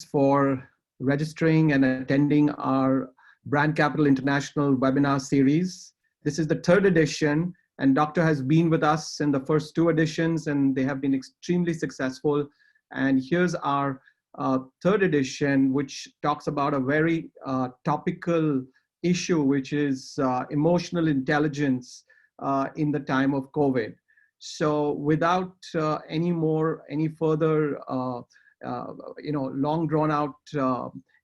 for registering and attending our Brand Capital International webinar series. This is the third edition, and Doctor has been with us in the first two editions, and they have been extremely successful. And here's our third edition, which talks about a very topical issue, which is emotional intelligence in the time of COVID. So without any further long drawn out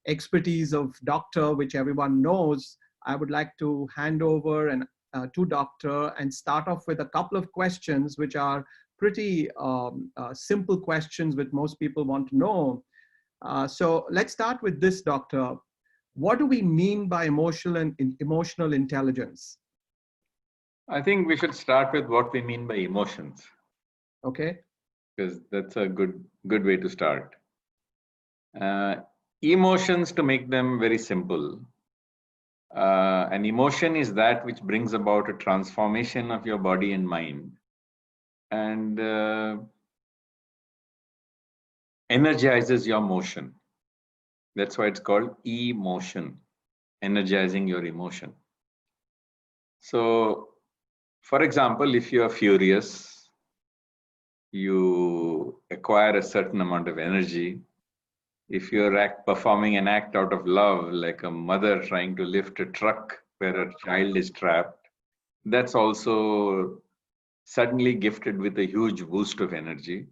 expertise of Doctor, which everyone knows, I would like to hand over to Doctor and start off with a couple of questions, which are pretty simple questions which most people want to know. So let's start with this, Doctor. What do we mean by emotional intelligence? I think we should start with what we mean by emotions. Okay. Because that's a good way to start. Emotions, to make them very simple, an emotion is that which brings about a transformation of your body and mind and energizes your motion. That's why it's called emotion, energizing your emotion. So, for example, if you are furious, you acquire a certain amount of energy. If you're performing an act out of love, like a mother trying to lift a truck where her child is trapped, that's also suddenly gifted with a huge boost of energy.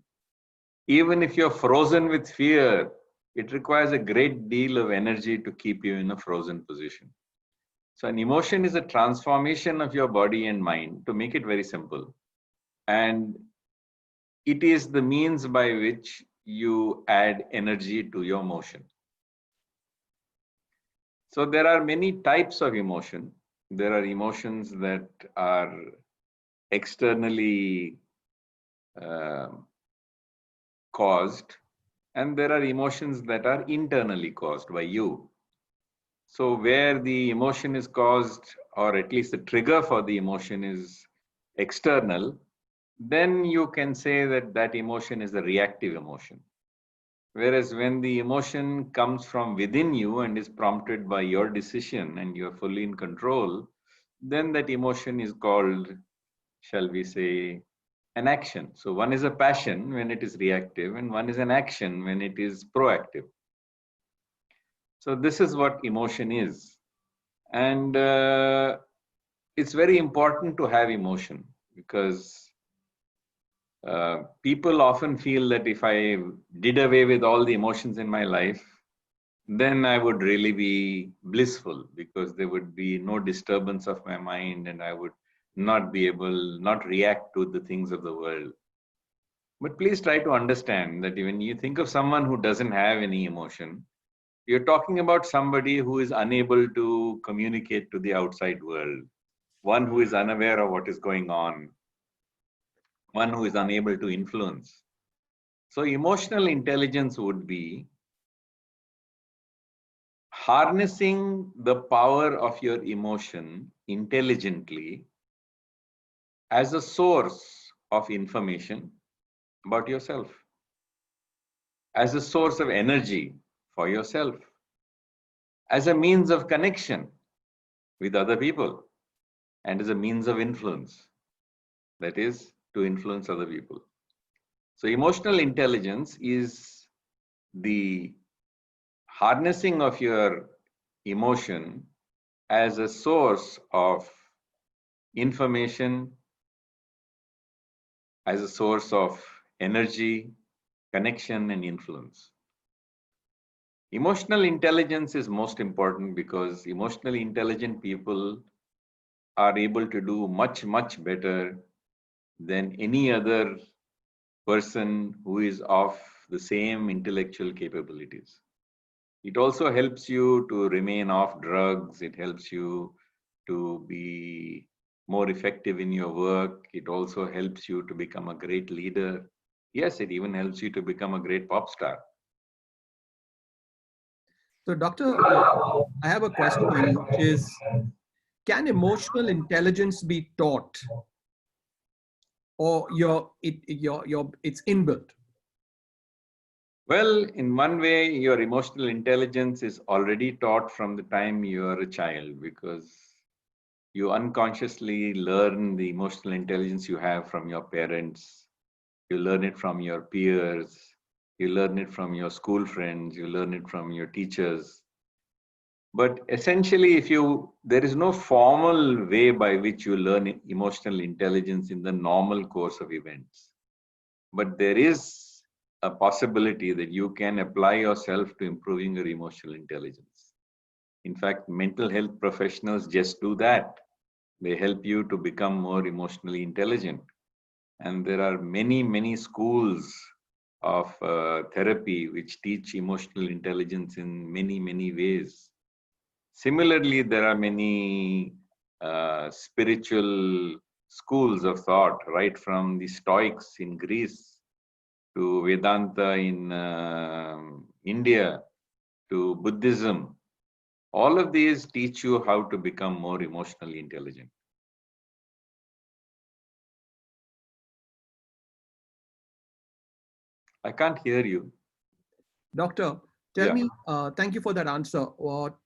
Even if you're frozen with fear, it requires a great deal of energy to keep you in a frozen position. So an emotion is a transformation of your body and mind, to make it very simple. And it is the means by which you add energy to your motion. So there are many types of emotion. There are emotions that are externally caused, and there are emotions that are internally caused by you. So where the emotion is caused, or at least the trigger for the emotion is external, then you can say that that emotion is a reactive emotion. Whereas when the emotion comes from within you and is prompted by your decision and you're fully in control, then that emotion is called, shall we say, an action. So one is a passion when it is reactive, and one is an action when it is proactive. So this is what emotion is. And it's very important to have emotion, because people often feel that if I did away with all the emotions in my life, then I would really be blissful, because there would be no disturbance of my mind and I would not react to the things of the world. But please try to understand that when you think of someone who doesn't have any emotion, you're talking about somebody who is unable to communicate to the outside world, one who is unaware of what is going on, one who is unable to influence. So emotional intelligence would be harnessing the power of your emotion intelligently as a source of information about yourself, as a source of energy for yourself, as a means of connection with other people, and as a means of influence, that is, to influence other people. So emotional intelligence is the harnessing of your emotion as a source of information, as a source of energy, connection, and influence. Emotional intelligence is most important because emotionally intelligent people are able to do much, much better than any other person who is of the same intellectual capabilities. It also helps you to remain off drugs. It helps you to be more effective in your work. It also helps you to become a great leader. Yes, it even helps you to become a great pop star. So, Doctor, I have a question, which is, can emotional intelligence be taught, or it's inbuilt? Well, in one way, your emotional intelligence is already taught from the time you are a child, because you unconsciously learn the emotional intelligence you have from your parents. You learn it from your peers. You learn it from your school friends. You learn it from your teachers. But essentially, there is no formal way by which you learn emotional intelligence in the normal course of events. But there is a possibility that you can apply yourself to improving your emotional intelligence. In fact, mental health professionals just do that. They help you to become more emotionally intelligent. And there are many, many schools of therapy which teach emotional intelligence in many, many ways. Similarly, there are many spiritual schools of thought, right from the Stoics in Greece to Vedanta in India to Buddhism. All of these teach you how to become more emotionally intelligent. I can't hear you. Doctor, tell Yeah. me, thank you for that answer.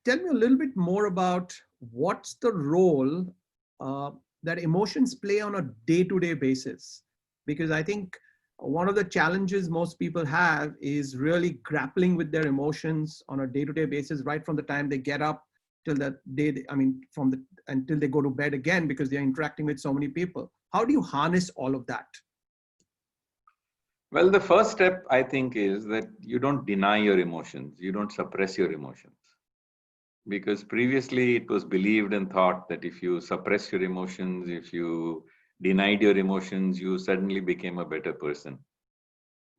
Tell me a little bit more about what's the role uh, that emotions play on a day to day basis. Because I think one of the challenges most people have is really grappling with their emotions on a day to day basis, right from the time they get up till the day, until they go to bed again, because they're interacting with so many people. How do you harness all of that? Well, the first step, I think, is that you don't deny your emotions, you don't suppress your emotions. Because previously it was believed and thought that if you suppress your emotions, if you denied your emotions, you suddenly became a better person.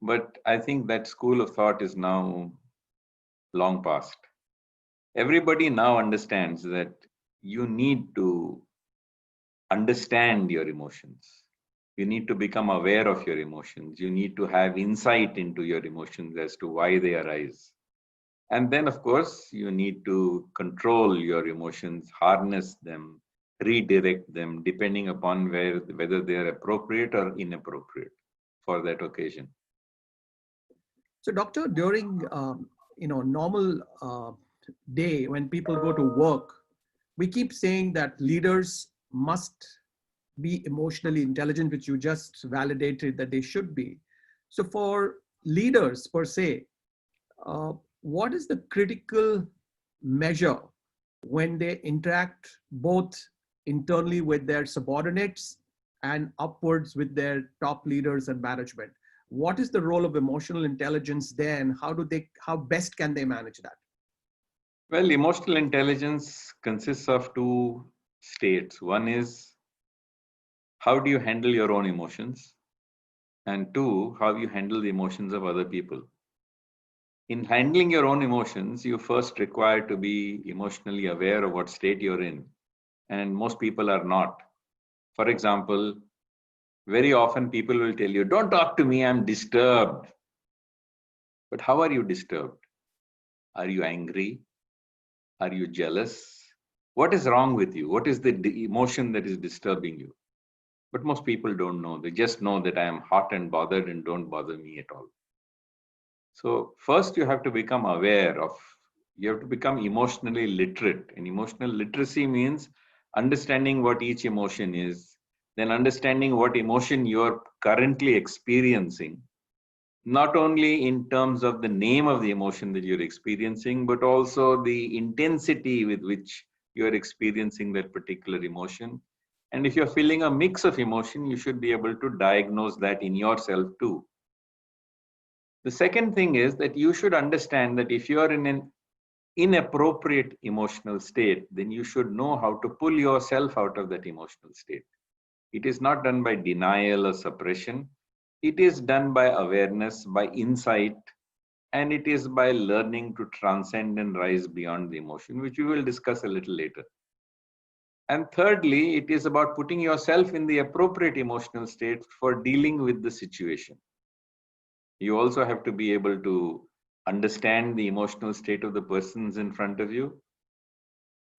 But I think that school of thought is now long past. Everybody now understands that you need to understand your emotions. You need to become aware of your emotions. You need to have insight into your emotions as to why they arise. And then, of course, you need to control your emotions, harness them, redirect them, depending upon whether they are appropriate or inappropriate for that occasion. So, doctor, during normal day when people go to work, we keep saying that leaders must be emotionally intelligent, which you just validated that they should be. So, for leaders per se, what is the critical measure when they interact both internally with their subordinates and upwards with their top leaders and management? What is the role of emotional intelligence there, and how best can they manage that? Well, emotional intelligence consists of two states. One is how do you handle your own emotions? And two, how you handle the emotions of other people. In handling your own emotions, you first require to be emotionally aware of what state you're in. And most people are not. For example, very often people will tell you, don't talk to me, I'm disturbed. But how are you disturbed? Are you angry? Are you jealous? What is wrong with you? What is the emotion that is disturbing you? But most people don't know. They just know that I am hot and bothered and don't bother me at all. So first you have to become aware of, you have to become emotionally literate. And emotional literacy means understanding what each emotion is, then understanding what emotion you're currently experiencing, not only in terms of the name of the emotion that you're experiencing, but also the intensity with which you're experiencing that particular emotion. And if you're feeling a mix of emotion, you should be able to diagnose that in yourself too. The second thing is that you should understand that if you are in an inappropriate emotional state, then you should know how to pull yourself out of that emotional state. It is not done by denial or suppression. It is done by awareness, by insight, and it is by learning to transcend and rise beyond the emotion, which we will discuss a little later. And thirdly, it is about putting yourself in the appropriate emotional state for dealing with the situation. You also have to be able to understand the emotional state of the persons in front of you.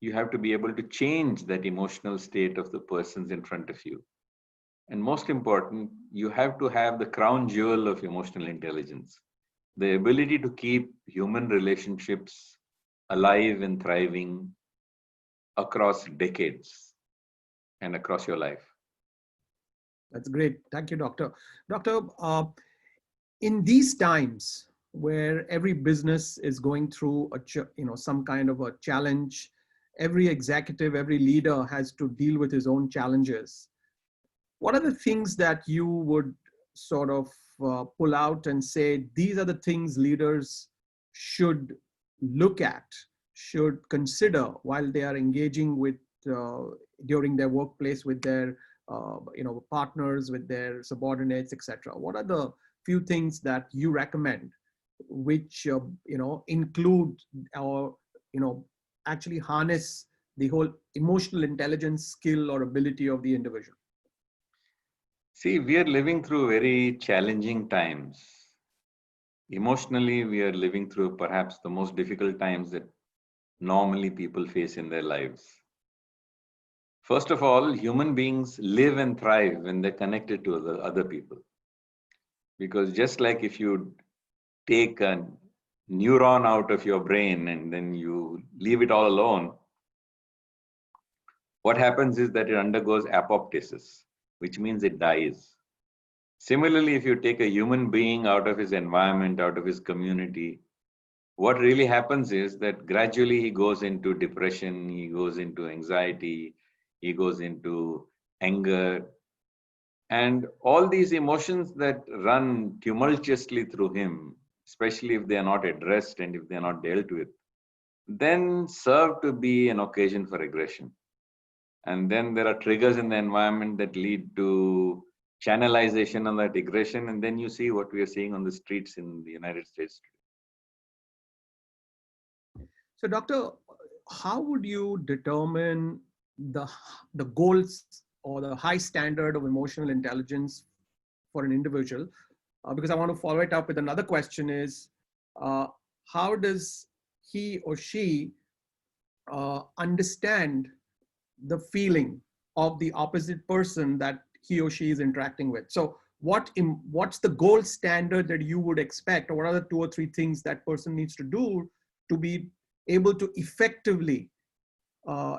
You have to be able to change that emotional state of the persons in front of you. And most important, you have to have the crown jewel of emotional intelligence. the ability to keep human relationships alive and thriving across decades and across your life. That's great. Thank you, Doctor. Doctor, in these times where every business is going through some kind of a challenge, every executive, every leader has to deal with his own challenges. What are the things that you would sort of pull out and say, these are the things leaders should look at, should consider while they are engaging with during their workplace with their partners, with their subordinates, etc.? What are the few things that you recommend which include or actually harness the whole emotional intelligence skill or ability of the individual? See, we are living through very challenging times. Emotionally, we are living through perhaps the most difficult times that normally people face in their lives. First of all, human beings live and thrive when they're connected to other people. Because just like if you take a neuron out of your brain and then you leave it all alone, what happens is that it undergoes apoptosis, which means it dies. Similarly, if you take a human being out of his environment, out of his community, what really happens is that gradually he goes into depression, he goes into anxiety, he goes into anger, and all these emotions that run tumultuously through him, especially if they are not addressed and if they are not dealt with, then serve to be an occasion for aggression. And then there are triggers in the environment that lead to channelization of that aggression, and then you see what we are seeing on the streets in the United States. So, Doctor, how would you determine the goals or the high standard of emotional intelligence for an individual? Because I want to follow it up with another question is, how does he or she understand the feeling of the opposite person that he or she is interacting with? So what's the gold standard that you would expect, or what are the 2 or 3 things that person needs to do to be able to effectively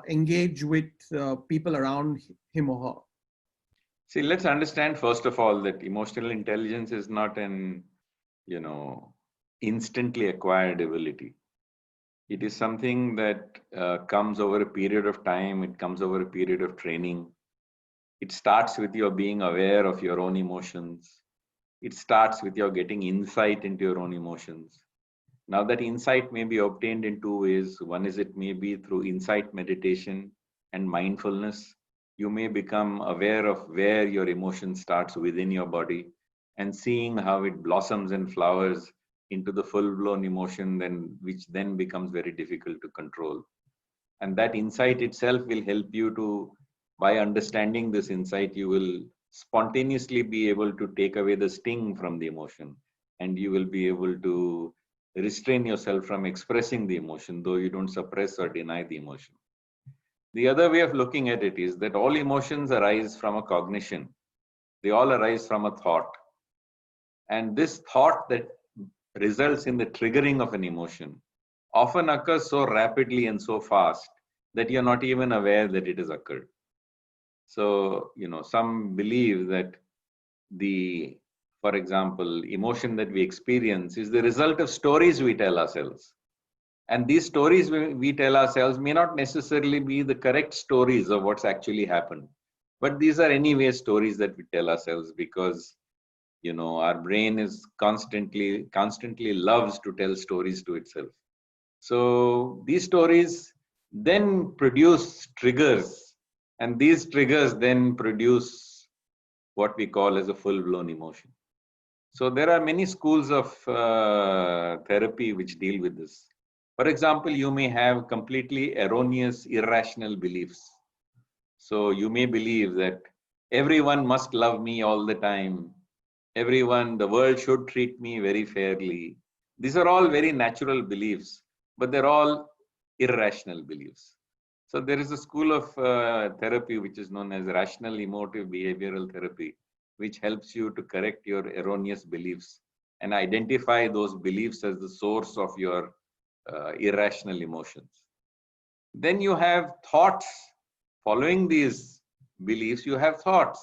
engage with people around him or her? See, let's understand first of all that emotional intelligence is not an, instantly acquired ability. It is something that comes over a period of time. It comes over a period of training. It starts with your being aware of your own emotions. It starts with your getting insight into your own emotions. Now that insight may be obtained in 2 ways. One is it may be through insight meditation and mindfulness. You may become aware of where your emotion starts within your body and seeing how it blossoms and flowers into the full-blown emotion, which then becomes very difficult to control. And that insight itself will help you to, by understanding this insight, you will spontaneously be able to take away the sting from the emotion, and you will be able to restrain yourself from expressing the emotion, though you don't suppress or deny the emotion. The other way of looking at it is that all emotions arise from a cognition. They all arise from a thought. And this thought that results in the triggering of an emotion often occurs so rapidly and so fast that you're not even aware that it has occurred. So, some believe that for example, emotion that we experience is the result of stories we tell ourselves. And these stories we tell ourselves may not necessarily be the correct stories of what's actually happened. But these are anyway stories that we tell ourselves because, our brain is constantly loves to tell stories to itself. So these stories then produce triggers, and these triggers then produce what we call as a full-blown emotion. So there are many schools of therapy which deal with this. For example, you may have completely erroneous, irrational beliefs. So you may believe that everyone must love me all the time. The world should treat me very fairly. These are all very natural beliefs, but they're all irrational beliefs. So there is a school of therapy which is known as rational emotive behavioral therapy, which helps you to correct your erroneous beliefs and identify those beliefs as the source of your irrational emotions. Then you have thoughts. Following these beliefs, you have thoughts.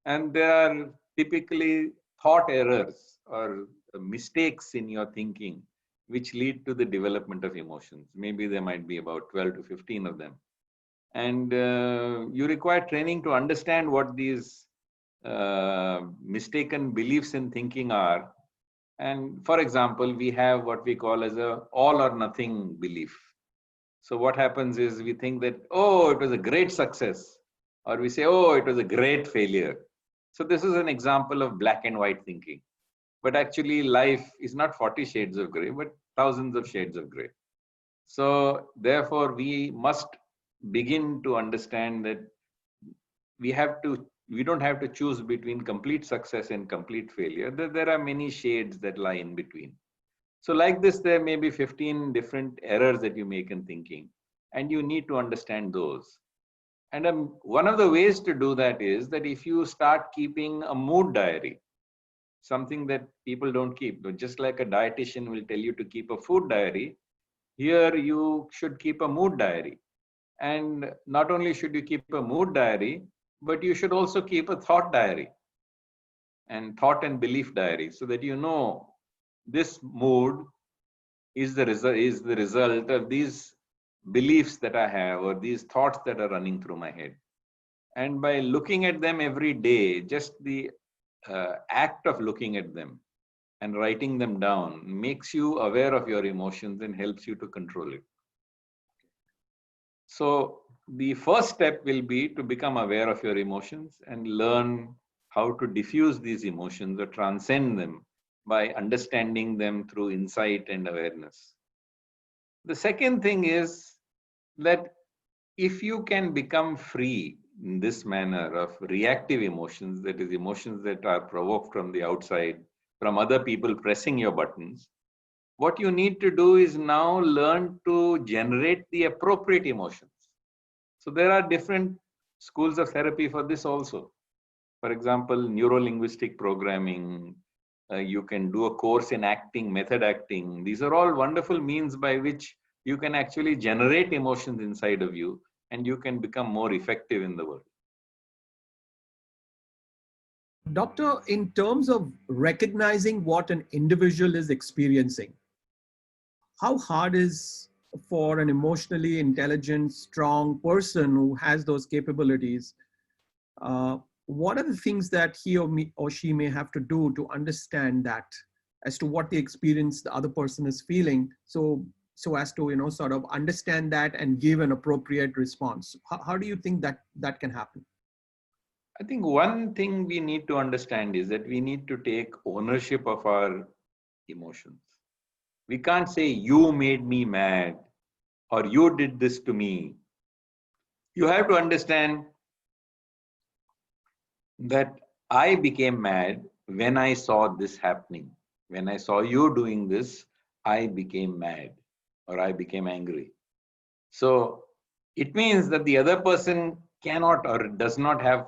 And there are typically thought errors or mistakes in your thinking which lead to the development of emotions. Maybe there might be about 12 to 15 of them. And you require training to understand what these mistaken beliefs in thinking are. And for example, we have what we call as a all or nothing belief. So what happens is we think that, oh, it was a great success, or we say, oh, it was a great failure. So this is an example of black and white thinking. But actually life is not 40 shades of gray, but thousands of shades of gray. So therefore we must begin to understand that we don't have to choose between complete success and complete failure. There are many shades that lie in between. So like this, there may be 15 different errors that you make in thinking, and you need to understand those. And one of the ways to do that is that if you start keeping a mood diary, something that people don't keep, but just like a dietitian will tell you to keep a food diary, here you should keep a mood diary. And not only should you keep a mood diary, but you should also keep a thought diary and thought and belief diary, so that you know this mood is the result of these beliefs that I have or these thoughts that are running through my head. And by looking at them every day, just the act of looking at them and writing them down makes you aware of your emotions and helps you to control it. So the first step will be to become aware of your emotions and learn how to diffuse these emotions or transcend them by understanding them through insight and awareness. The second thing is that if you can become free in this manner of reactive emotions, that is emotions that are provoked from the outside, from other people pressing your buttons, what you need to do is now learn to generate the appropriate emotions. So there are different schools of therapy for this also. For example, neuro-linguistic programming, you can do a course in acting, method acting. These are all wonderful means by which you can actually generate emotions inside of you and you can become more effective in the world. Doctor, in terms of recognizing what an individual is experiencing, how hard is for an emotionally intelligent, strong person who has those capabilities? What are the things that he or she may have to do to understand that as to what the experience the other person is feeling, so as to sort of understand that and give an appropriate response? How do you think that can happen? I think one thing we need to understand is that we need to take ownership of our emotions. We can't say, you made me mad or you did this to me. You have to understand that I became mad when I saw this happening. When I saw you doing this, I became mad or I became angry. So it means that the other person cannot or does not have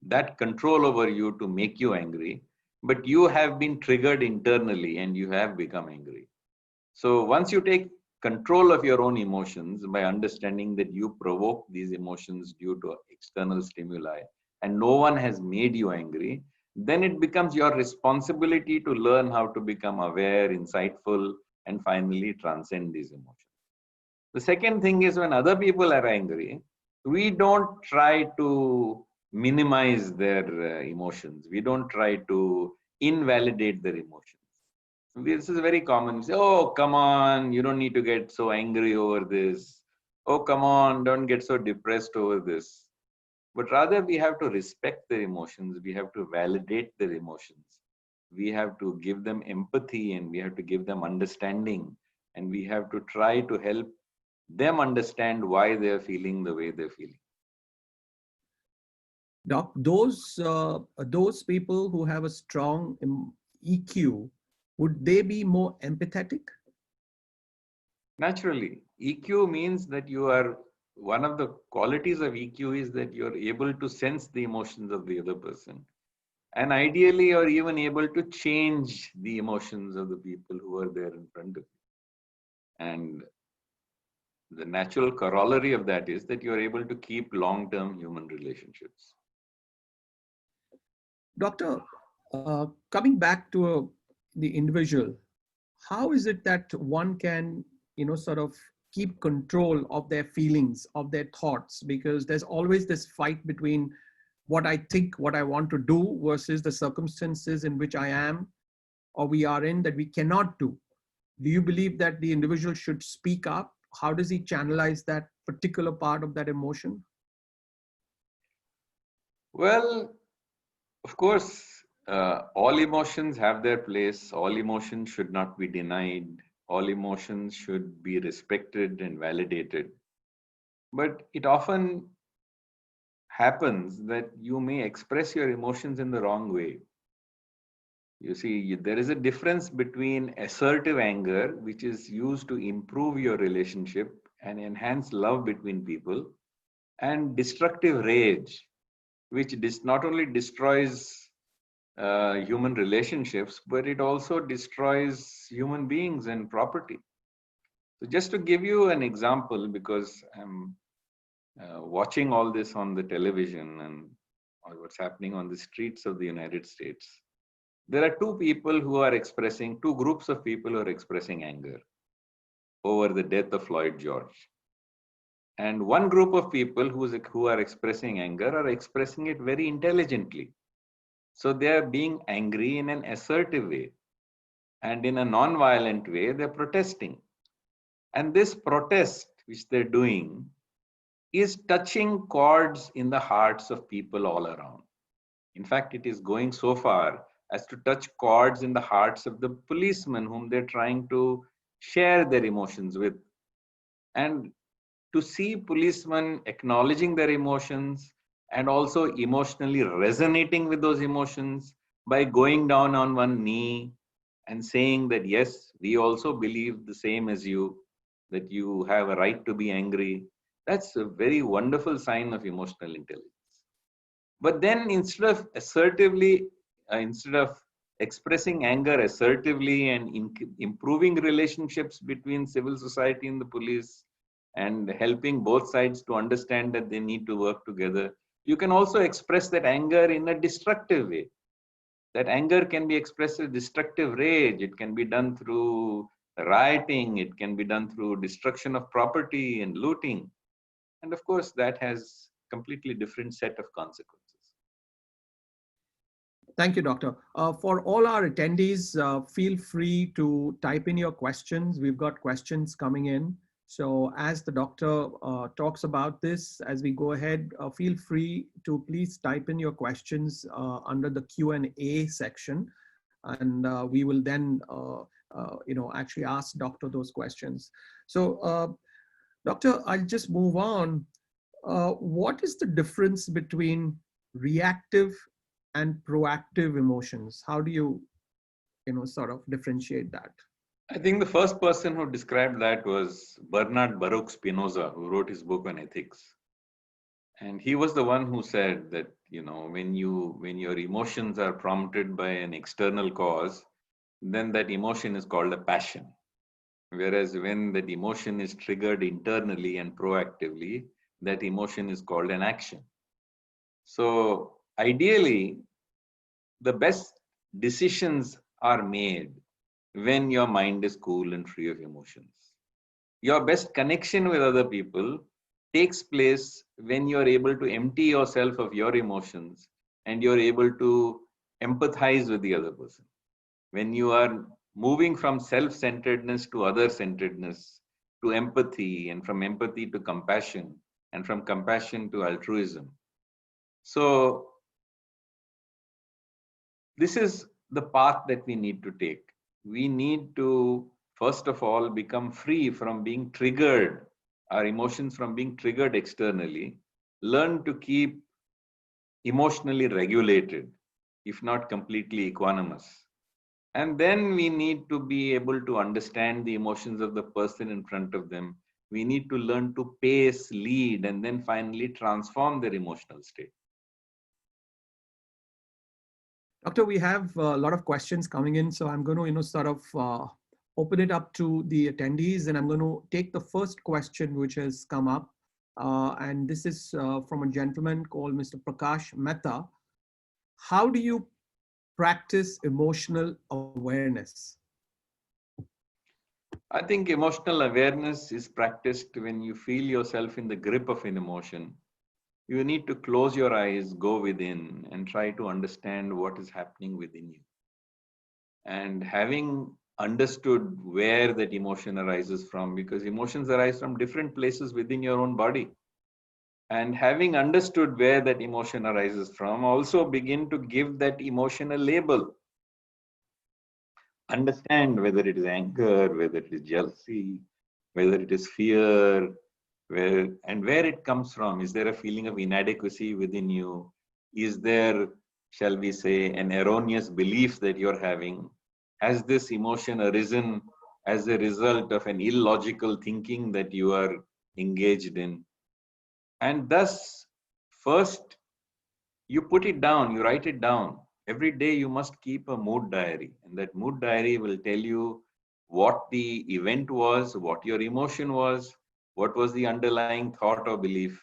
that control over you to make you angry, but you have been triggered internally and you have become angry. So once you take control of your own emotions by understanding that you provoke these emotions due to external stimuli and no one has made you angry, then it becomes your responsibility to learn how to become aware, insightful, and finally transcend these emotions. The second thing is, when other people are angry, we don't try to minimize their emotions. We don't try to invalidate their emotions. This is very common. We say, oh, come on, you don't need to get so angry over this. Oh, come on, don't get so depressed over this. But rather, we have to respect their emotions. We have to validate their emotions. We have to give them empathy and we have to give them understanding. And we have to try to help them understand why they're feeling the way they're feeling. Doc, those people who have a strong EQ, would they be more empathetic? Naturally, EQ means that you are, one of the qualities of EQ is that you're able to sense the emotions of the other person. And ideally, you're even able to change the emotions of the people who are there in front of you. And the natural corollary of that is that you're able to keep long-term human relationships. Doctor, coming back to the individual, how is it that one can, sort of keep control of their feelings, of their thoughts? Because there's always this fight between what I think, what I want to do versus the circumstances in which I am or we are in that we cannot do. Do you believe that the individual should speak up? How does he channelize that particular part of that emotion? Well, of course, all emotions have their place. All emotions should not be denied. All emotions should be respected and validated. But it often happens that you may express your emotions in the wrong way. You see, there is a difference between assertive anger, which is used to improve your relationship and enhance love between people, and destructive rage, which not only destroys human relationships, but it also destroys human beings and property. So just to give you an example, because I'm watching all this on the television and what's happening on the streets of the United States, there are two groups of people who are expressing anger over the death of Floyd George. And one group of people who are expressing anger are expressing it very intelligently. So they are being angry in an assertive way, and in a non-violent way, they're protesting. And this protest, which they're doing, is touching chords in the hearts of people all around. In fact, it is going so far as to touch chords in the hearts of the policemen whom they're trying to share their emotions with. And to see policemen acknowledging their emotions and also emotionally resonating with those emotions by going down on one knee and saying that, yes, we also believe the same as you, that you have a right to be angry. That's a very wonderful sign of emotional intelligence. But then instead of expressing anger assertively and improving relationships between civil society and the police and helping both sides to understand that they need to work together, you can also express that anger in a destructive way. That anger can be expressed as destructive rage. It can be done through rioting. It can be done through destruction of property and looting. And of course, that has completely different set of consequences. Thank you, Doctor. For all our attendees, feel free to type in your questions. We've got questions coming in. So as the doctor talks about this, as we go ahead, feel free to please type in your questions under the Q&A section. And we will then, actually ask Doctor those questions. So Doctor, I'll just move on. What is the difference between reactive and proactive emotions? How do you, sort of differentiate that? I think the first person who described that was Bernard Baruch Spinoza, who wrote his book on ethics. And he was the one who said that, when your emotions are prompted by an external cause, then that emotion is called a passion. Whereas when that emotion is triggered internally and proactively, that emotion is called an action. So ideally, the best decisions are made when your mind is cool and free of emotions. Your best connection with other people takes place when you're able to empty yourself of your emotions and you're able to empathize with the other person. When you are moving from self-centeredness to other-centeredness, to empathy, and from empathy to compassion, and from compassion to altruism. So this is the path that we need to take. We need to, first of all, become free from being triggered, our emotions from being triggered externally, learn to keep emotionally regulated, if not completely equanimous. And then we need to be able to understand the emotions of the person in front of them. We need to learn to pace, lead, and then finally transform their emotional state. Doctor, we have a lot of questions coming in, so I'm going to, sort of open it up to the attendees, and I'm going to take the first question which has come up. And this is from a gentleman called Mr. Prakash Mehta. How do you practice emotional awareness? I think emotional awareness is practiced when you feel yourself in the grip of an emotion. You need to close your eyes, go within, and try to understand what is happening within you. And having understood where that emotion arises from, because emotions arise from different places within your own body. And having understood where that emotion arises from, also begin to give that emotion a label. Understand whether it is anger, whether it is jealousy, whether it is fear, where it comes from. Is there a feeling of inadequacy within you? Is there, shall we say, an erroneous belief that you're having? Has this emotion arisen as a result of an illogical thinking that you are engaged in? And thus, first, you put it down, you write it down. Every day you must keep a mood diary, and that mood diary will tell you what the event was, what your emotion was, what was the underlying thought or belief,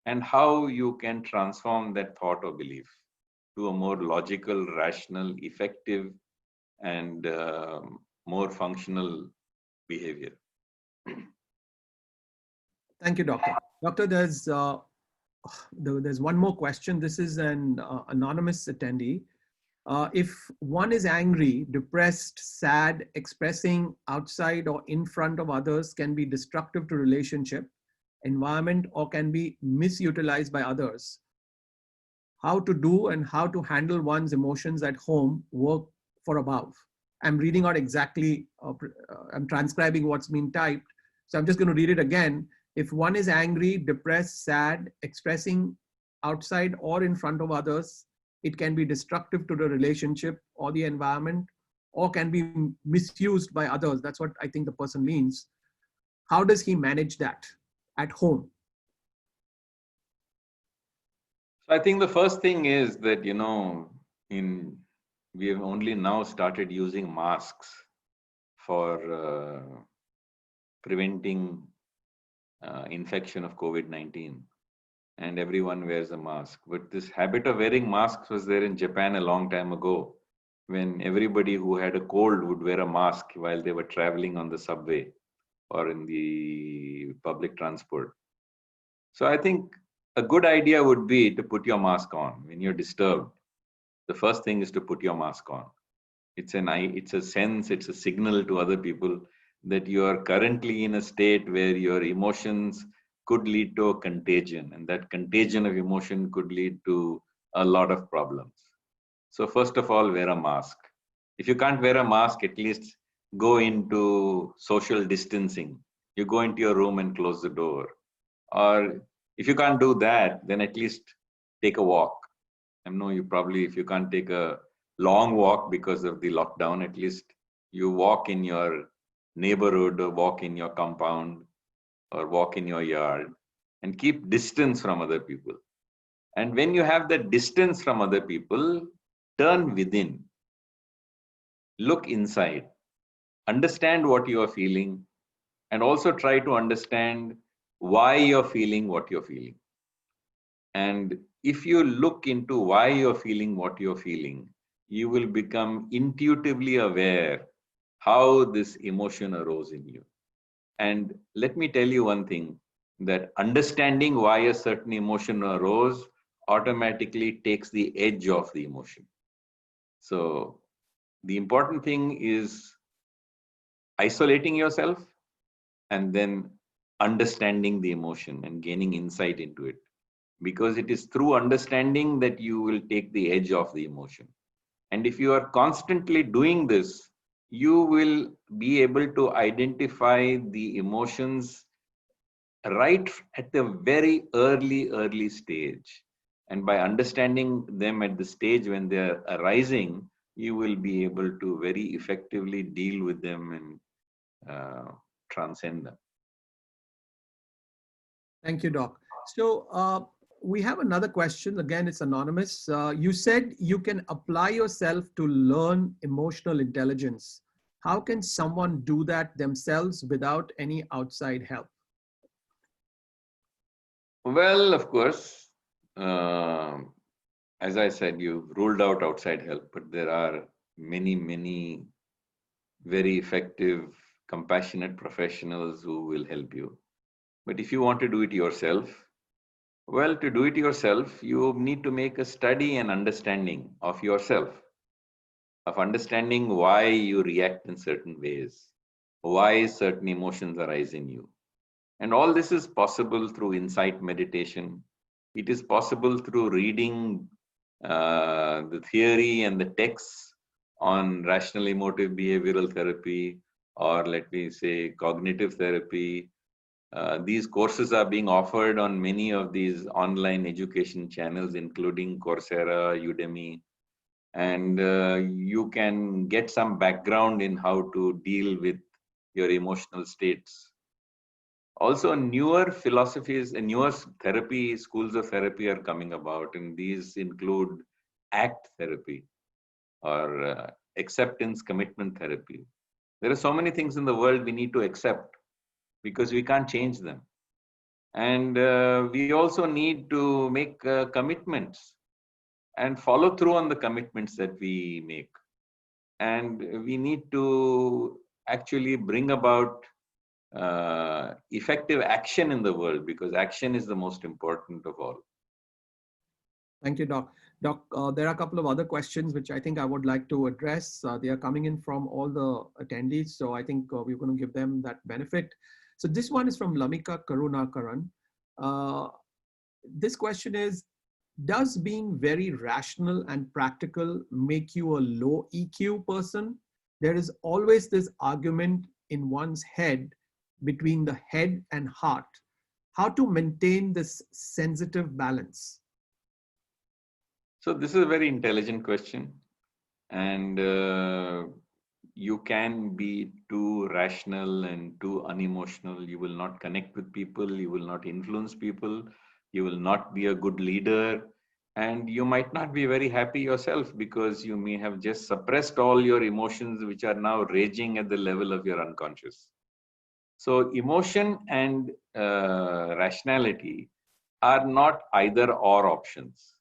and how you can transform that thought or belief to a more logical, rational, effective, and more functional behavior. Thank you, Doctor. Doctor, there's one more question. This is an anonymous attendee. If one is angry, depressed, sad, expressing outside or in front of others can be destructive to relationship, environment, or can be misutilized by others. How to do and how to handle one's emotions at home work for above. I'm reading out exactly, I'm transcribing what's been typed. So I'm just going to read it again. If one is angry, depressed, sad, expressing outside or in front of others, it can be destructive to the relationship or the environment, or can be misused by others. That's what I think the person means. How does he manage that at home? So I think the first thing is that, we have only now started using masks for preventing infection of COVID-19, and everyone wears a mask. But this habit of wearing masks was there in Japan a long time ago, when everybody who had a cold would wear a mask while they were traveling on the subway or in the public transport. So I think a good idea would be to put your mask on when you're disturbed. The first thing is to put your mask on. It's a sense, it's a signal to other people that you are currently in a state where your emotions could lead to a contagion, and that contagion of emotion could lead to a lot of problems. So first of all, wear a mask. If you can't wear a mask, at least go into social distancing. You go into your room and close the door. Or if you can't do that, then at least take a walk. I know you probably, if you can't take a long walk because of the lockdown, at least you walk in your neighborhood or walk in your compound or walk in your yard, and keep distance from other people. And when you have that distance from other people, turn within, look inside, understand what you are feeling, and also try to understand why you're feeling what you're feeling. And if you look into why you're feeling what you're feeling, you will become intuitively aware how this emotion arose in you. And let me tell you one thing, that understanding why a certain emotion arose automatically takes the edge off the emotion. So the important thing is isolating yourself and then understanding the emotion and gaining insight into it. Because it is through understanding that you will take the edge off the emotion. And if you are constantly doing this, you will be able to identify the emotions right at the very early stage. And by understanding them at the stage when they are arising, you will be able to very effectively deal with them and transcend them. Thank you, Doc. So we have another question. Again, it's anonymous. You said you can apply yourself to learn emotional intelligence. How can someone do that themselves without any outside help? Well, of course, um as I said, you've ruled out outside help, but there are many, many very effective, compassionate professionals who will help you. But if you want to do it yourself, well, to do it yourself, you need to make a study and understanding of yourself, of understanding why you react in certain ways, why certain emotions arise in you. And all this is possible through insight meditation. It is possible through reading the theory and the texts on rational emotive behavioral therapy, or let me say cognitive therapy. These courses are being offered on many of these online education channels, including Coursera, Udemy, and you can get some background in how to deal with your emotional states. Also, newer philosophies and newer therapy, schools of therapy are coming about, and these include ACT therapy or acceptance commitment therapy. There are so many things in the world we need to accept because we can't change them. And we also need to make commitments and follow through on the commitments that we make. And we need to actually bring about effective action in the world, because action is the most important of all. Thank you, Doc. Doc, there are a couple of other questions which I think I would like to address. They are coming in from all the attendees, so I think we're going to give them that benefit. So this one is from Lamika Karunakaran. This question is, does being very rational and practical make you a low EQ person? There is always this argument in one's head between the head and heart. How to maintain this sensitive balance? So this is a very intelligent question, and you can be too rational and too unemotional. You will not connect with people, you will not influence people, you will not be a good leader, and you might not be very happy yourself because you may have just suppressed all your emotions which are now raging at the level of your unconscious. So emotion and rationality are not either or options.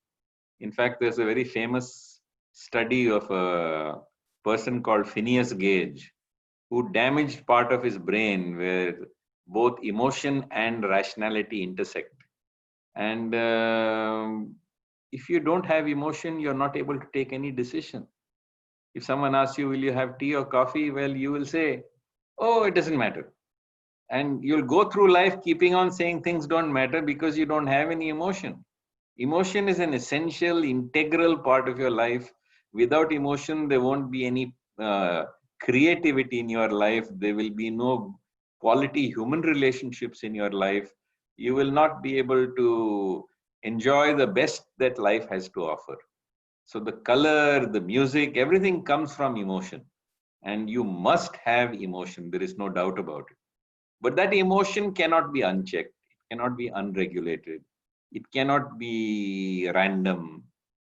In fact, there's a very famous study of a person called Phineas Gage, who damaged part of his brain where both emotion and rationality intersect. And if you don't have emotion, you're not able to take any decision. If someone asks you, will you have tea or coffee? Well, you will say, oh, it doesn't matter. And you'll go through life keeping on saying things don't matter because you don't have any emotion. Emotion is an essential, integral part of your life. Without emotion, there won't be any creativity in your life. There will be no quality human relationships in your life. You will not be able to enjoy the best that life has to offer. So the color, the music, everything comes from emotion. And you must have emotion. There is no doubt about it. But that emotion cannot be unchecked. It cannot be unregulated. It cannot be random.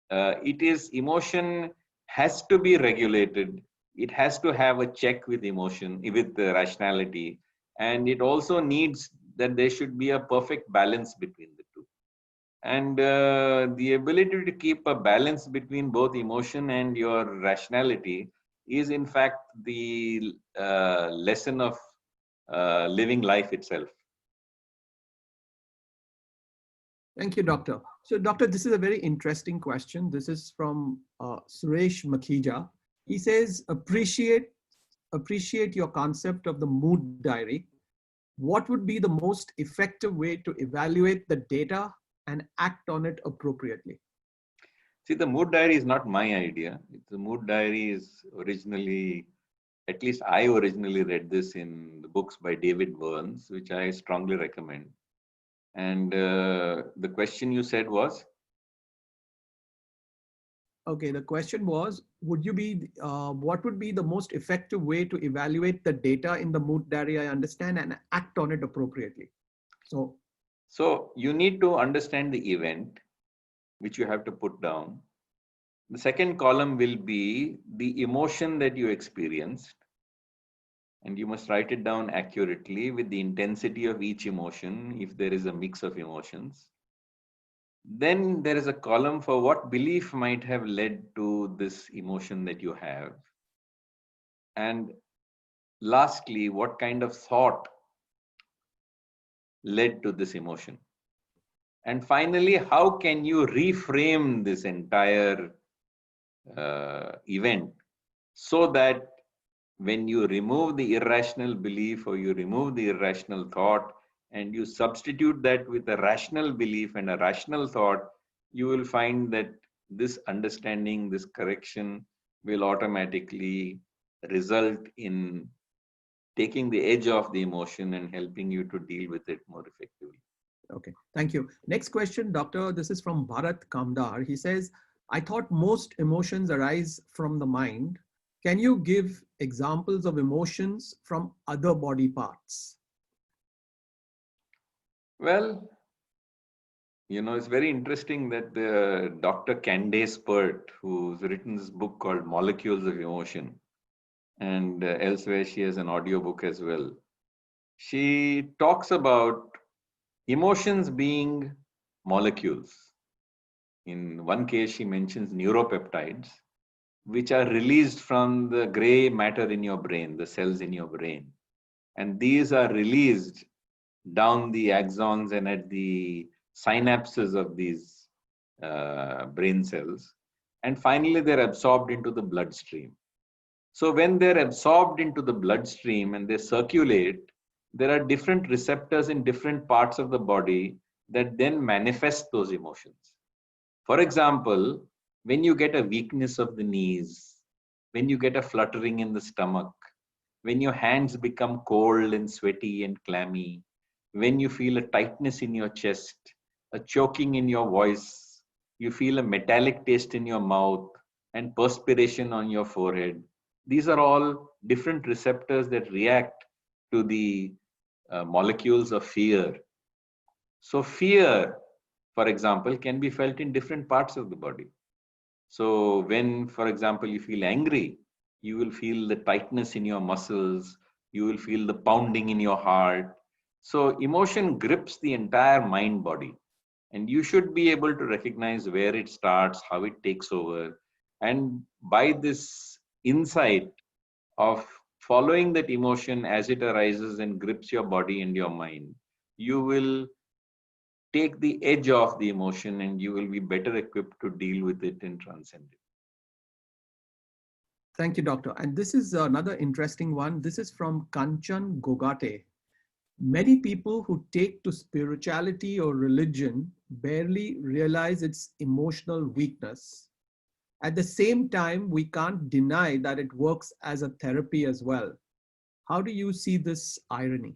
Emotion has to be regulated. It has to have a check with emotion, with the rationality. And it also needs that there should be a perfect balance between the two. And the ability to keep a balance between both emotion and your rationality is in fact the lesson of living life itself. Thank you, Doctor. So, Doctor, this is a very interesting question. This is from Suresh Makhija. He says, appreciate your concept of the mood diary. What would be the most effective way to evaluate the data and act on it appropriately? See, the mood diary is not my idea. The mood diary is originally, at least I originally read this in the books by David Burns, which I strongly recommend. And the question you said was? Okay, the question was, what would be the most effective way to evaluate the data in the mood diary, I understand, and act on it appropriately? So So you need to understand the event, which you have to put down. The second column will be the emotion that you experienced, and you must write it down accurately with the intensity of each emotion if there is a mix of emotions. Then there is a column for what belief might have led to this emotion that you have. And lastly, what kind of thought led to this emotion. And finally, how can you reframe this entire event so that when you remove the irrational belief or you remove the irrational thought and you substitute that with a rational belief and a rational thought, you will find that this understanding, this correction will automatically result in taking the edge off the emotion and helping you to deal with it more effectively. Okay, thank you. Next question, doctor. This is from Bharat Kamdar. He says, I thought most emotions arise from the mind. Can you give examples of emotions from other body parts? Well, it's very interesting that the Dr. Candace Pert, who's written this book called Molecules of Emotion, and elsewhere she has an audio book as well. She talks about emotions being molecules. In one case, she mentions neuropeptides, which are released from the gray matter in your brain, the cells in your brain. And these are released down the axons and at the synapses of these brain cells. And finally, they're absorbed into the bloodstream. So when they're absorbed into the bloodstream and they circulate, there are different receptors in different parts of the body that then manifest those emotions. For example, when you get a weakness of the knees, when you get a fluttering in the stomach, when your hands become cold and sweaty and clammy, when you feel a tightness in your chest, a choking in your voice, you feel a metallic taste in your mouth and perspiration on your forehead. These are all different receptors that react to the molecules of fear. So fear, for example, can be felt in different parts of the body. So when, for example, you feel angry, you will feel the tightness in your muscles, you will feel the pounding in your heart. So emotion grips the entire mind body, and you should be able to recognize where it starts, how it takes over. And by this insight of following that emotion as it arises and grips your body and your mind, you will take the edge off the emotion and you will be better equipped to deal with it and transcend it. Thank you, doctor. And this is another interesting one. This is from Kanchan Gogate. Many people who take to spirituality or religion barely realize its emotional weakness. At the same time, we can't deny that it works as a therapy as well. How do you see this irony?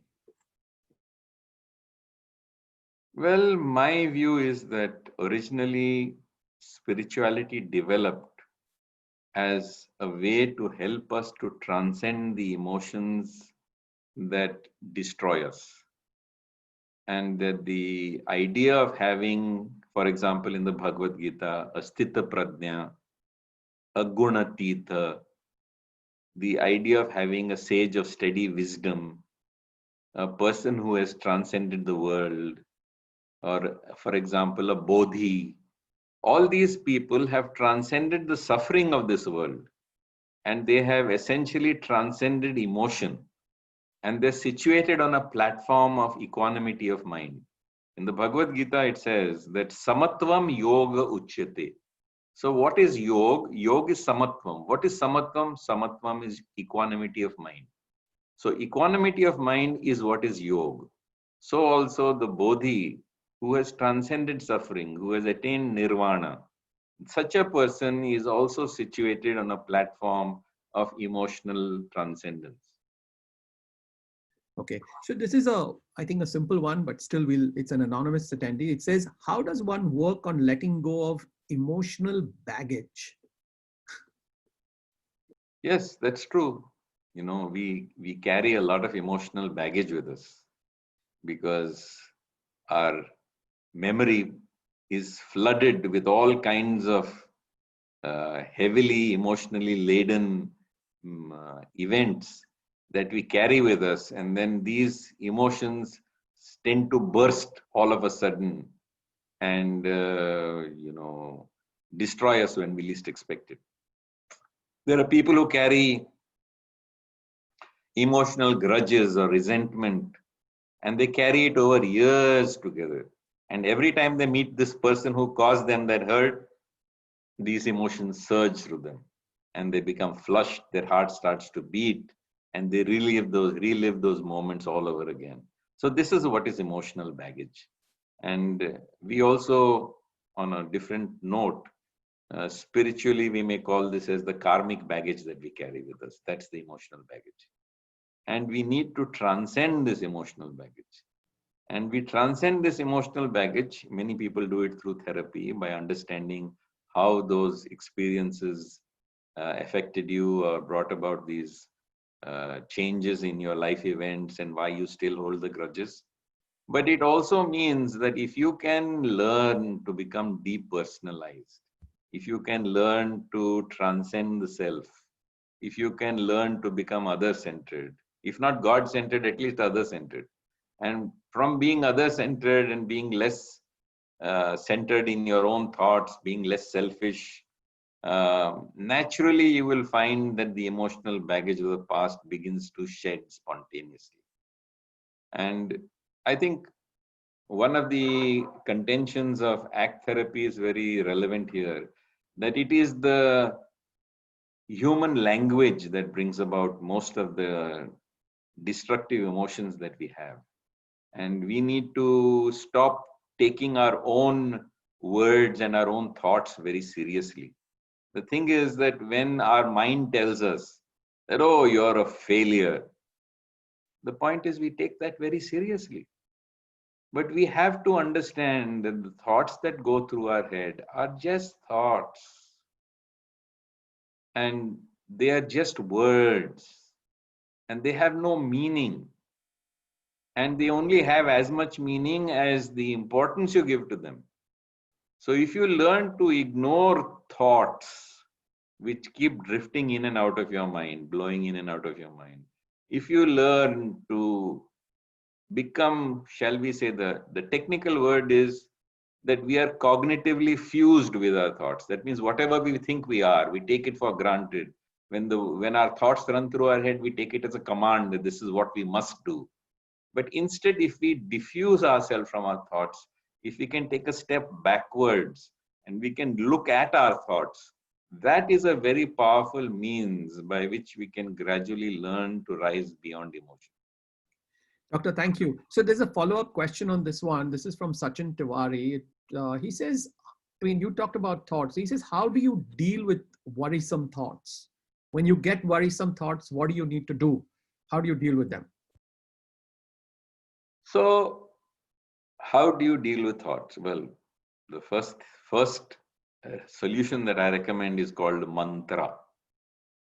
Well, my view is that originally spirituality developed as a way to help us to transcend the emotions that destroy us. And that the idea of having, for example, in the Bhagavad Gita, a sthita prajna, a gunatita, the idea of having a sage of steady wisdom, a person who has transcended the world, or for example, a bodhi, all these people have transcended the suffering of this world and they have essentially transcended emotion, and they're situated on a platform of equanimity of mind. In the Bhagavad Gita, it says that samatvam yoga uchyate. So what is yoga? Yoga is samatvam. What is samatvam? Samatvam is equanimity of mind. So equanimity of mind is what is yoga. So also the bodhi who has transcended suffering, who has attained nirvana, such a person is also situated on a platform of emotional transcendence. Okay, so this is I think, a simple one, but still it's an anonymous attendee. It says, how does one work on letting go of emotional baggage? Yes, that's true. We carry a lot of emotional baggage with us because our memory is flooded with all kinds of heavily emotionally laden events that we carry with us, and then these emotions tend to burst all of a sudden and destroy us when we least expect it. There are people who carry emotional grudges or resentment, and they carry it over years together. And every time they meet this person who caused them that hurt, these emotions surge through them and they become flushed. Their heart starts to beat and they relive those moments all over again. So this is what is emotional baggage. And we also, on a different note, spiritually, we may call this as the karmic baggage that we carry with us. That's the emotional baggage. And we need to transcend this emotional baggage. And we transcend this emotional baggage. Many people do it through therapy by understanding how those experiences affected you or brought about these changes in your life events and why you still hold the grudges. But it also means that if you can learn to become depersonalized, if you can learn to transcend the self, if you can learn to become other-centered, if not God-centered, at least other-centered, and from being other-centered and being less centered in your own thoughts, being less selfish, naturally you will find that the emotional baggage of the past begins to shed spontaneously. And I think one of the contentions of ACT therapy is very relevant here, that it is the human language that brings about most of the destructive emotions that we have. And we need to stop taking our own words and our own thoughts very seriously. The thing is that when our mind tells us that, oh, you're a failure, the point is we take that very seriously. But we have to understand that the thoughts that go through our head are just thoughts. And they are just words. And they have no meaning. And they only have as much meaning as the importance you give to them. So if you learn to ignore thoughts which keep drifting in and out of your mind, blowing in and out of your mind, if you learn to become, shall we say, the technical word is that we are cognitively fused with our thoughts. That means whatever we think we are, we take it for granted. When our thoughts run through our head, we take it as a command that this is what we must do. But instead, if we diffuse ourselves from our thoughts, if we can take a step backwards and we can look at our thoughts, that is a very powerful means by which we can gradually learn to rise beyond emotion. Doctor, thank you. So there's a follow-up question on this one. This is from Sachin Tiwari. He says, I mean, you talked about thoughts. He says, how do you deal with worrisome thoughts? When you get worrisome thoughts, what do you need to do? How do you deal with them? So, how do you deal with thoughts? Well, the first solution that I recommend is called mantra.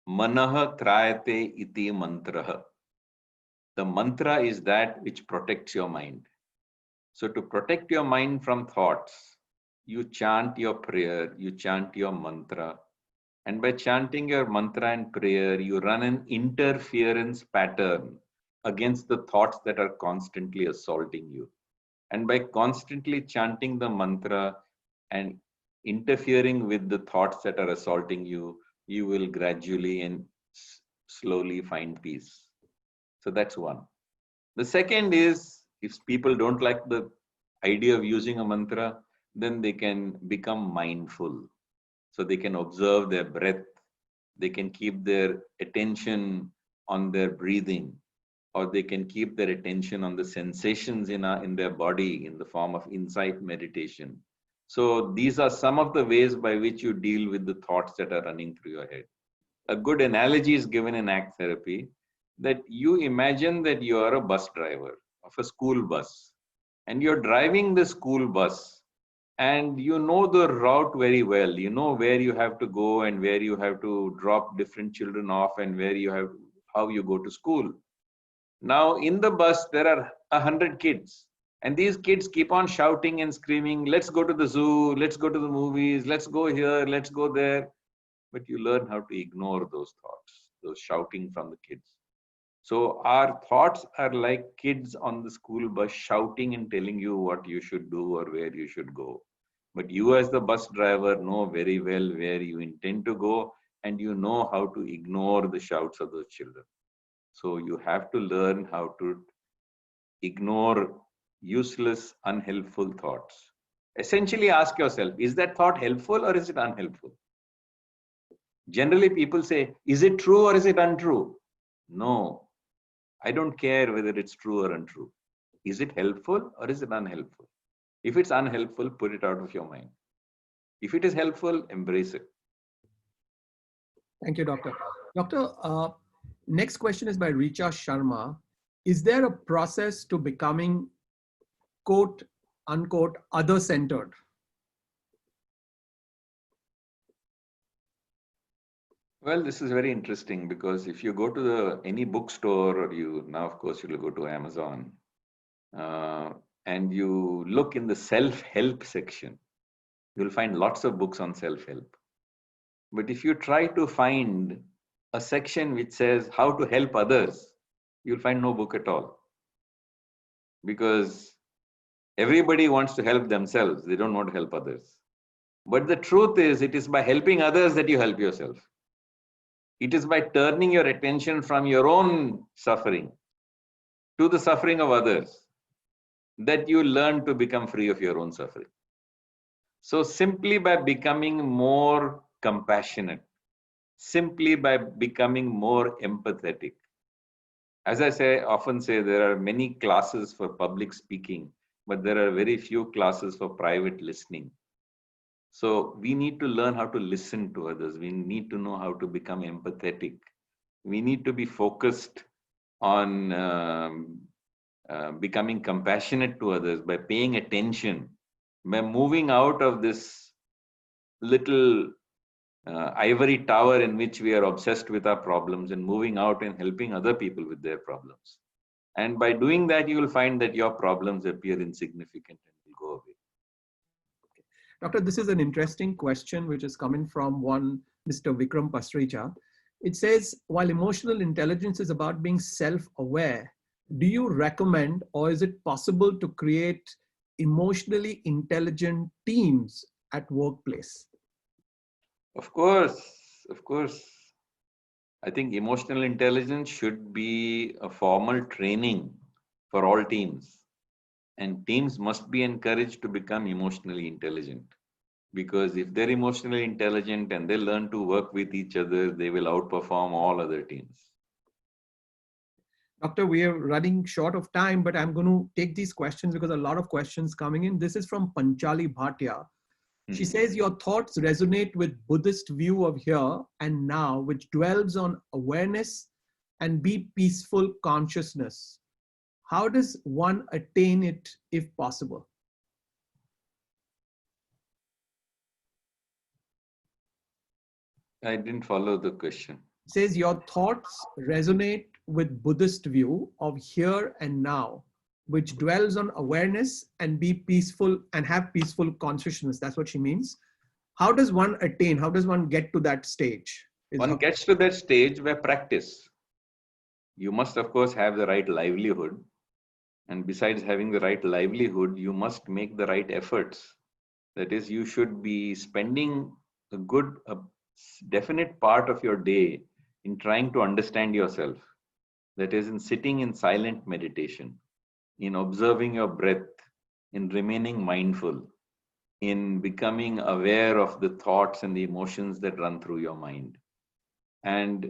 Manah trayate iti mantra. The mantra is that which protects your mind. So to protect your mind from thoughts, you chant your prayer, you chant your mantra. And by chanting your mantra and prayer, you run an interference pattern against the thoughts that are constantly assaulting you. And by constantly chanting the mantra and interfering with the thoughts that are assaulting you, you will gradually and slowly find peace. So that's one. The second is, if people don't like the idea of using a mantra, then they can become mindful. So they can observe their breath. They can keep their attention on their breathing, or they can keep their attention on the sensations in their body in the form of insight meditation. So these are some of the ways by which you deal with the thoughts that are running through your head. A good analogy is given in ACT therapy, that you imagine that you are a bus driver of a school bus and you're driving the school bus and you know the route very well. You know where you have to go and where you have to drop different children off and how you go to school. Now in the bus, there are 100 kids. And these kids keep on shouting and screaming, let's go to the zoo, let's go to the movies, let's go here, let's go there. But you learn how to ignore those thoughts, those shouting from the kids. So our thoughts are like kids on the school bus shouting and telling you what you should do or where you should go. But you as the bus driver know very well where you intend to go, and you know how to ignore the shouts of those children. So you have to learn how to ignore useless, unhelpful thoughts. Essentially ask yourself, is that thought helpful or is it unhelpful? Generally people say, is it true or is it untrue? No, I don't care whether it's true or untrue. Is it helpful or is it unhelpful? If it's unhelpful, put it out of your mind. If it is helpful, embrace it. Thank you, Doctor. Doctor, next question is by Richa Sharma. Is there a process to becoming, quote, unquote, other-centered? Well, this is very interesting because if you go to any bookstore, or now of course you'll go to Amazon, and you look in the self-help section, you'll find lots of books on self-help. But if you try to find a section which says how to help others, you'll find no book at all. Because everybody wants to help themselves, they don't want to help others. But the truth is, it is by helping others that you help yourself. It is by turning your attention from your own suffering to the suffering of others that you learn to become free of your own suffering. So simply by becoming more compassionate, simply by becoming more empathetic. As I often say, there are many classes for public speaking, but there are very few classes for private listening. So we need to learn how to listen to others. We need to know how to become empathetic. We need to be focused on becoming compassionate to others by paying attention, by moving out of this little ivory tower in which we are obsessed with our problems, and moving out and helping other people with their problems. And by doing that, you will find that your problems appear insignificant and will go away. Doctor, this is an interesting question which is coming from one Mr. Vikram Pasricha. It says, while emotional intelligence is about being self-aware, do you recommend, or is it possible to create emotionally intelligent teams at workplace? Of course, of course. I think emotional intelligence should be a formal training for all teams. And teams must be encouraged to become emotionally intelligent. Because if they're emotionally intelligent and they learn to work with each other, they will outperform all other teams. Doctor, we are running short of time, but I'm going to take these questions because a lot of questions coming in. This is from Panchali Bhatia. She says, your thoughts resonate with Buddhist view of here and now, which dwells on awareness and be peaceful consciousness. How does one attain it if possible? I didn't follow the question. It says your thoughts resonate with Buddhist view of here and now, which dwells on awareness and be peaceful and have peaceful consciousness. That's what she means. How does one attain? How does one get to that stage? One gets to that stage by practice. You must, of course, have the right livelihood. And besides having the right livelihood, you must make the right efforts. That is, you should be spending a definite part of your day in trying to understand yourself. That is, in sitting in silent meditation, in observing your breath, in remaining mindful, in becoming aware of the thoughts and the emotions that run through your mind. And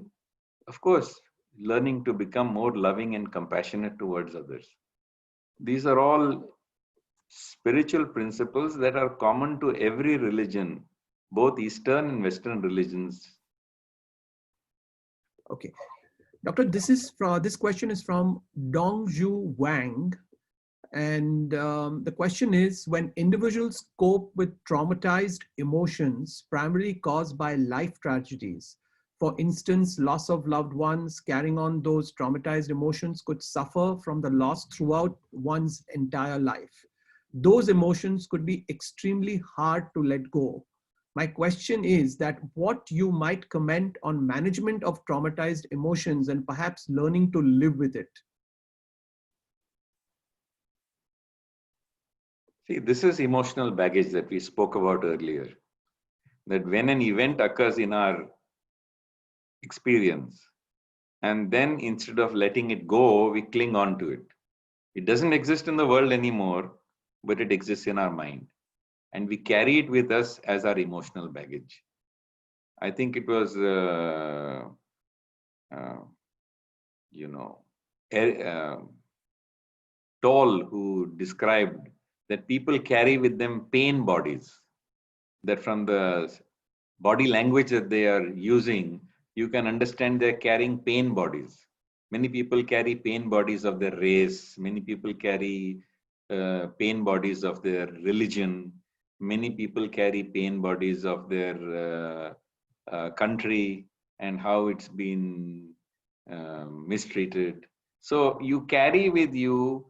of course, learning to become more loving and compassionate towards others. These are all spiritual principles that are common to every religion, both Eastern and Western religions. Okay. Doctor, this question is from Dongju Wang. And the question is, when individuals cope with traumatized emotions primarily caused by life tragedies, For instance, loss of loved ones, carrying on those traumatized emotions could suffer from the loss throughout one's entire life. Those emotions could be extremely hard to let go. My question is that what you might comment on management of traumatized emotions and perhaps learning to live with it. See, this is emotional baggage that we spoke about earlier. That when an event occurs in our experience, and then instead of letting it go, we cling on to it. It doesn't exist in the world anymore, but it exists in our mind. And we carry it with us as our emotional baggage. I think it was, Toll who described that people carry with them pain bodies, that from the body language that they are using, you can understand they're carrying pain bodies. Many people carry pain bodies of their race. Many people carry pain bodies of their religion. Many people carry pain bodies of their country and how it's been mistreated. So you carry with you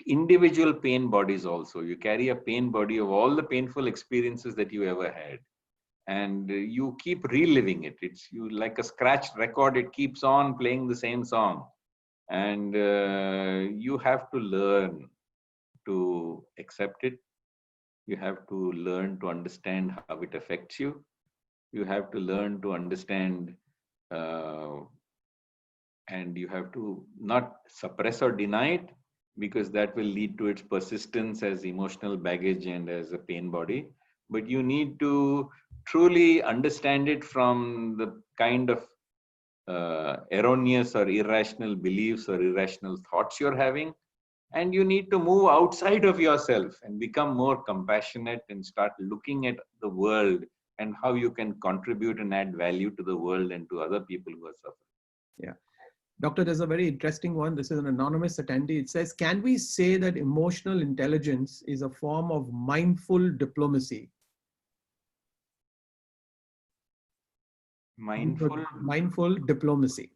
individual pain bodies also. You carry a pain body of all the painful experiences that you ever had. And you keep reliving it. It's you like a scratched record. It keeps on playing the same song. And you have to learn to accept it. You have to learn to understand how it affects you. You have to learn to understand and you have to not suppress or deny it, because that will lead to its persistence as emotional baggage and as a pain body. But you need to truly understand it from the kind of erroneous or irrational beliefs or irrational thoughts you're having. And you need to move outside of yourself and become more compassionate and start looking at the world and how you can contribute and add value to the world and to other people who are suffering. Yeah. Doctor, there's a very interesting one. This is an anonymous attendee. It says, can we say that emotional intelligence is a form of mindful diplomacy? Mindful diplomacy.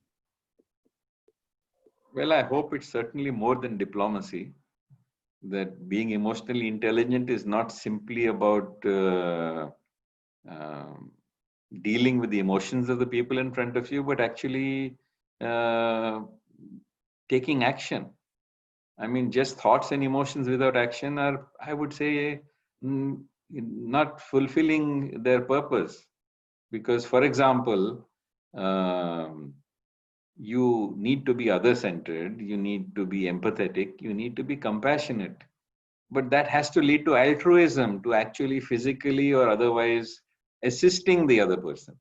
Well, I hope it's certainly more than diplomacy. That being emotionally intelligent is not simply about dealing with the emotions of the people in front of you, but actually taking action. I mean, just thoughts and emotions without action are, I would say, not fulfilling their purpose. Because, for example, you need to be other-centered, you need to be empathetic, you need to be compassionate. But that has to lead to altruism, to actually physically or otherwise assisting the other person.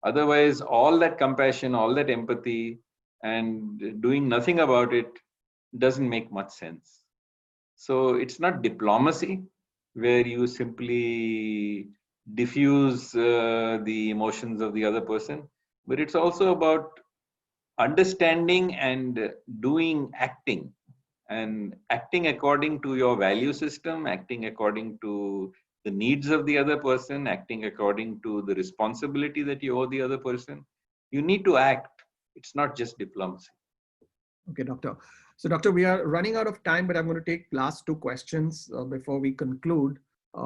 Otherwise, all that compassion, all that empathy, and doing nothing about it doesn't make much sense. So it's not diplomacy where you simply diffuse the emotions of the other person, but it's also about understanding and doing acting, and acting according to your value system, acting according to the needs of the other person, acting according to the responsibility that you owe the other person. You need to act. It's not just diplomacy. Okay, doctor. So doctor, we are running out of time, but I'm going to take last two questions before we conclude.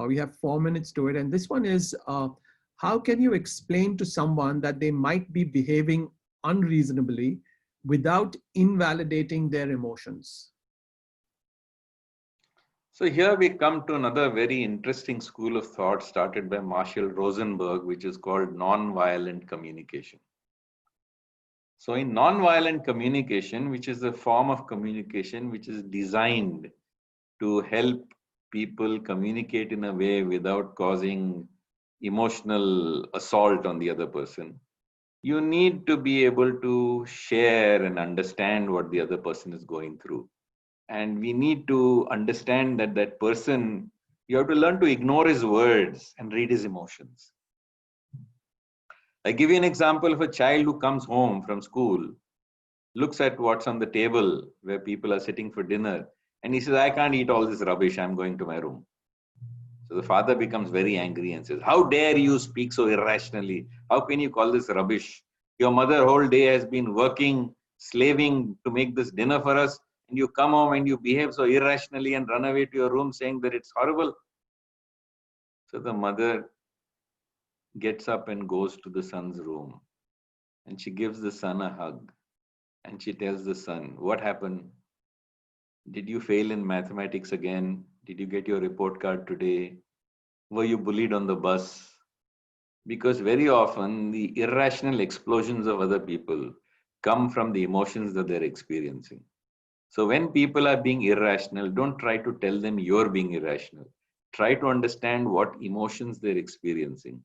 We have 4 minutes to it. And this one is, how can you explain to someone that they might be behaving unreasonably without invalidating their emotions? So here we come to another very interesting school of thought started by Marshall Rosenberg, which is called non-violent communication. So in non-violent communication, which is a form of communication which is designed to help people communicate in a way without causing emotional assault on the other person, you need to be able to share and understand what the other person is going through. And we need to understand that that person, you have to learn to ignore his words and read his emotions. I give you an example of a child who comes home from school, looks at what's on the table where people are sitting for dinner, and he says, I can't eat all this rubbish, I'm going to my room. So the father becomes very angry and says, how dare you speak so irrationally? How can you call this rubbish? Your mother whole day has been working, slaving to make this dinner for us, and you come home and you behave so irrationally and run away to your room saying that it's horrible. So the mother gets up and goes to the son's room, and she gives the son a hug, and she tells the son, what happened? Did you fail in mathematics again? Did you get your report card today? Were you bullied on the bus? Because very often the irrational explosions of other people come from the emotions that they're experiencing. So when people are being irrational, don't try to tell them you're being irrational. Try to understand what emotions they're experiencing.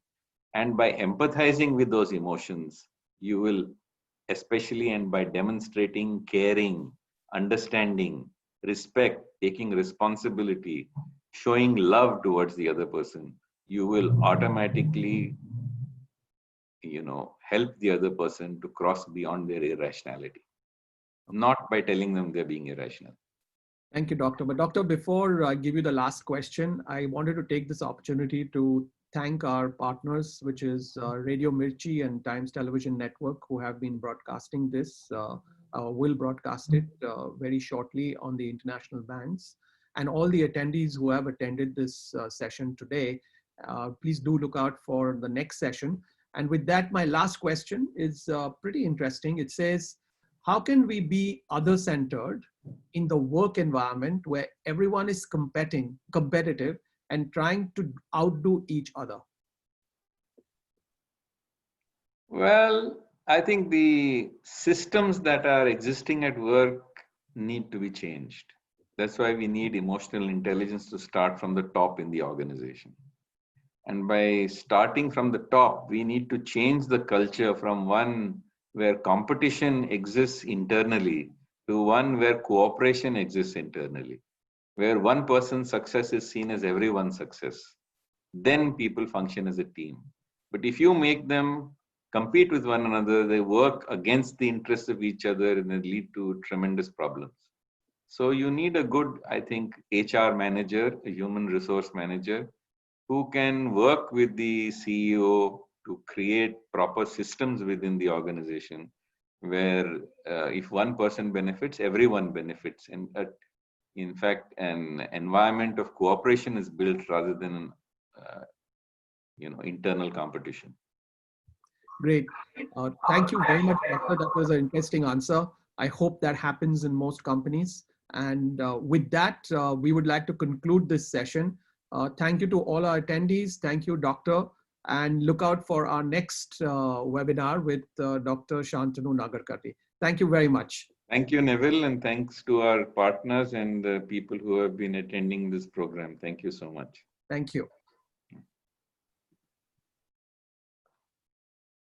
And by empathizing with those emotions, you will, especially and by demonstrating caring, understanding, respect, taking responsibility, showing love towards the other person, you will automatically, help the other person to cross beyond their irrationality, not by telling them they're being irrational. Thank you, Doctor. But Doctor, before I give you the last question, I wanted to take this opportunity to thank our partners, which is Radio Mirchi and Times Television Network, who have been broadcasting this, will broadcast it very shortly on the international bands. And all the attendees who have attended this session today, please do look out for the next session. And with that, my last question is pretty interesting. It says, how can we be other-centered in the work environment where everyone is competitive and trying to outdo each other? Well, I think the systems that are existing at work need to be changed. That's why we need emotional intelligence to start from the top in the organization. And by starting from the top, we need to change the culture from one where competition exists internally to one where cooperation exists internally, where one person's success is seen as everyone's success. Then people function as a team. But if you make them compete with one another, they work against the interests of each other and they lead to tremendous problems. So you need a good, I think, HR manager, a human resource manager, who can work with the CEO to create proper systems within the organization where if one person benefits, everyone benefits. And in fact, an environment of cooperation is built rather than internal competition. Great. Thank you very much, Doctor. That was an interesting answer. I hope that happens in most companies. And with that, we would like to conclude this session. Thank you to all our attendees. Thank you, Doctor. And look out for our next webinar with Dr. Shantanu Nagarkatti. Thank you very much. Thank you, Neville, and thanks to our partners and the people who have been attending this program. Thank you so much. Thank you.